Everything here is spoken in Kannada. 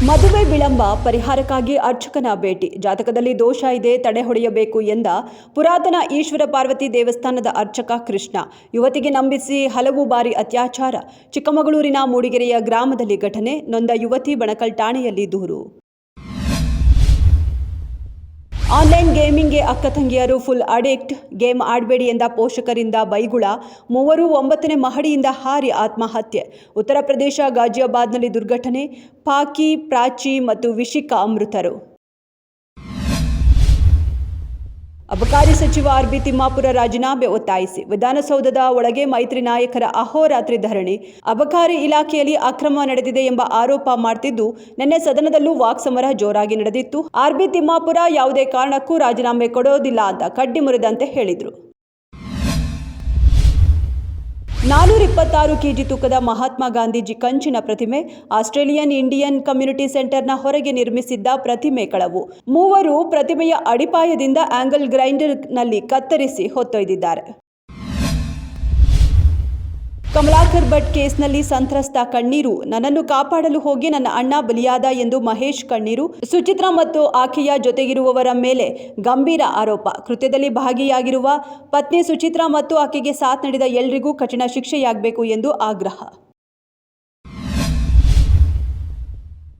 ಮದುವೆ ವಿಳಂಬ ಪರಿಹಾರಕ್ಕಾಗಿ ಅರ್ಚಕನ ಭೇಟಿ. ಜಾತಕದಲ್ಲಿ ದೋಷ ಇದೆ, ತಡೆ ಹೊಡೆಯಬೇಕು ಎಂದ ಪುರಾತನ ಈಶ್ವರ ಪಾರ್ವತಿ ದೇವಸ್ಥಾನದ ಅರ್ಚಕ ಕೃಷ್ಣ. ಯುವತಿಗೆ ನಂಬಿಸಿ ಹಲವು ಬಾರಿ ಅತ್ಯಾಚಾರ. ಚಿಕ್ಕಮಗಳೂರಿನ ಮೂಡಿಗೆರೆಯ ಗ್ರಾಮದಲ್ಲಿ ಘಟನೆ. ನೊಂದ ಯುವತಿ ಬಣಕಲ್ ಠಾಣೆಯಲ್ಲಿ ದೂರು. ಆನ್ಲೈನ್ ಗೇಮಿಂಗ್ಗೆ ಅಕ್ಕ ತಂಗಿಯರು ಫುಲ್ ಅಡಿಕ್ಟ್. ಗೇಮ್ ಆಡಬೇಡಿ ಎಂದ ಪೋಷಕರಿಂದ ಬೈಗುಳ. ಮೂವರು 9ನೇ ಮಹಡಿಯಿಂದ ಹಾರಿ ಆತ್ಮಹತ್ಯೆ. ಉತ್ತರ ಪ್ರದೇಶ ಗಾಜಿಯಾಬಾದ್ನಲ್ಲಿ ದುರ್ಘಟನೆ. ಪಾಕಿ, ಪ್ರಾಚಿ ಮತ್ತು ವಿಶಿಕಾ ಮೃತರು. ಅಬಕಾರಿ ಸಚಿವ ಆರ್.ಬಿ. ತಿಮ್ಮಾಪುರ ರಾಜೀನಾಮೆ ಒತ್ತಾಯಿಸಿ ವಿಧಾನಸೌಧದ ಒಳಗೆ ಮೈತ್ರಿ ನಾಯಕರ ಅಹೋರಾತ್ರಿ ಧರಣಿ. ಅಬಕಾರಿ ಇಲಾಖೆಯಲ್ಲಿ ಅಕ್ರಮ ನಡೆದಿದೆ ಎಂಬ ಆರೋಪ ಮಾಡ್ತಿದ್ದು, ನಿನ್ನೆ ಸದನದಲ್ಲೂ ವಾಕ್ಸಮರ ಜೋರಾಗಿ ನಡೆದಿತ್ತು. ಆರ್.ಬಿ. ತಿಮ್ಮಾಪುರ ಯಾವುದೇ ಕಾರಣಕ್ಕೂ ರಾಜೀನಾಮೆ ಕೊಡೋದಿಲ್ಲ ಅಂತ ಕಡ್ಡಿ ಮುರಿದಂತೆ ಹೇಳಿದ್ರು. 426 ಕೆಜಿ ತೂಕದ ಮಹಾತ್ಮ ಗಾಂಧೀಜಿ ಕಂಚಿನ ಪ್ರತಿಮೆ. ಆಸ್ಟ್ರೇಲಿಯನ್ ಇಂಡಿಯನ್ ಕಮ್ಯುನಿಟಿ ಸೆಂಟರ್ನ ಹೊರಗೆ ನಿರ್ಮಿಸಿದ್ದ ಪ್ರತಿಮೆ ಕಳವು. ಮೂವರು ಪ್ರತಿಮೆಯ ಅಡಿಪಾಯದಿಂದ ಆಂಗಲ್ ಗ್ರೈಂಡರ್ನಲ್ಲಿ ಕತ್ತರಿಸಿ ಹೊತ್ತೊಯ್ದಿದ್ದಾರೆ. ಕಮಲಾಕರ್ ಭಟ್ ಕೇಸ್ನಲ್ಲಿ ಸಂತ್ರಸ್ತ ಕಣ್ಣೀರು. ನನ್ನನ್ನು ಕಾಪಾಡಲು ಹೋಗಿ ನನ್ನ ಅಣ್ಣ ಬಲಿಯಾದ ಎಂದು ಮಹೇಶ್ ಕಣ್ಣೀರು. ಸುಚಿತ್ರಾ ಮತ್ತು ಆಕೆಯ ಜೊತೆಗಿರುವವರ ಮೇಲೆ ಗಂಭೀರ ಆರೋಪ. ಕೃತ್ಯದಲ್ಲಿ ಭಾಗಿಯಾಗಿರುವ ಪತ್ನಿ ಸುಚಿತ್ರಾ ಮತ್ತು ಆಕೆಗೆ ಸಾಥ್ ನೀಡಿದ ಎಲ್ಲರಿಗೂ ಕಠಿಣ ಶಿಕ್ಷೆಯಾಗಬೇಕು ಎಂದು ಆಗ್ರಹ.